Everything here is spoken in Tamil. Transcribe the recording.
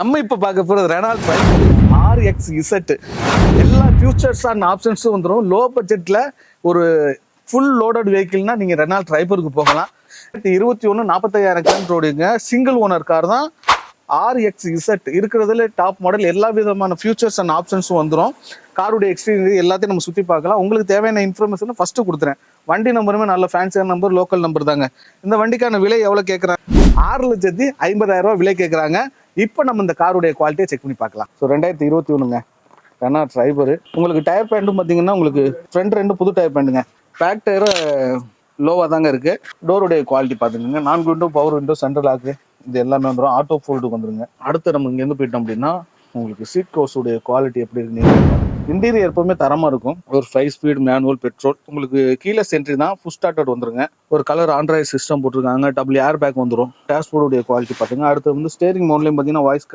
நம்ம இப்ப பார்க்க போறது ரெனால்ட் RX Z. எல்லா ஃபியூச்சர்ஸ் அண்ட் ஆப்ஷன்ஸும் வந்துடும். லோ பட்ஜெட்ல ஒரு ஃபுல் லோடட் வெஹிக்கிள்னா நீங்க ரெனால்ட் ட்ரைபருக்கு போகலாம். 21 45,000 கிலோமீட்டர் ஓடுங்க. சிங்கிள் ஓனர் கார் தான் RX Z. இருக்கிறதுல டாப் மாடல். எல்லா விதமான ஃபியூச்சர்ஸ் அண்ட் ஆப்ஷன்ஸும் வந்துடும். காருடைய எக்ஸ்பீரியன்ஸ் எல்லாத்தையும் நம்ம சுற்றி பார்க்கலாம். உங்களுக்கு தேவையான இன்ஃபர்மேஷன் ஃபர்ஸ்ட் கொடுத்துறேன். வண்டி நம்பருமே நல்ல ஃபேன்சியான நம்பர், லோக்கல் நம்பர் தாங்க. இந்த வண்டிக்கான விலை எவ்வளோ கேட்குறாங்க? 6,50,000 ரூபா விலை கேட்குறாங்க. இப்போ நம்ம இந்த காருடைய குவாலிட்டியை செக் பண்ணி பார்க்கலாம். ஸோ 2021ங்க ரெனால்ட் ட்ரைபர். உங்களுக்கு டயர் பேண்ட்டும் பார்த்தீங்கன்னா உங்களுக்கு ஃப்ரண்ட் ரெண்டு புது டயர் பேண்ட்டுங்க. பேக் டயரு லோவாக தாங்க இருக்குது. டோருடைய குவாலிட்டி பார்த்துக்கோங்க. 4 window, power window, central lock இது எல்லாமே வந்துடும். ஆட்டோ ஃபோல்டுக்கு வந்துருங்க. அடுத்து நம்ம இங்கேருந்து போயிட்டோம் அப்படின்னா உங்களுக்கு சீட் கவர்ஸுடைய குவாலிட்டி எப்படி இருக்குன்னு. இன்டீரியர் எப்பவுமே தரமாக இருக்கும். ஒரு 5 ஸ்பீட் மேனுவல் பெட்ரோல். உங்களுக்கு கீழே சென்ட்ரி தான், ஃபுல் ஸ்டார்டட் வந்துருங்க. ஒரு கலர் ஆண்ட்ராய்டு சிஸ்டம் போட்டிருக்காங்க. டபுள் ஏர் பேக் வந்துடும். டேஷ்போர்டுடைய குவாலிட்டி பார்த்துங்க. அடுத்து வந்து ஸ்டேரிங் மோட்லையும் பார்த்தீங்கன்னா வாய்ஸ்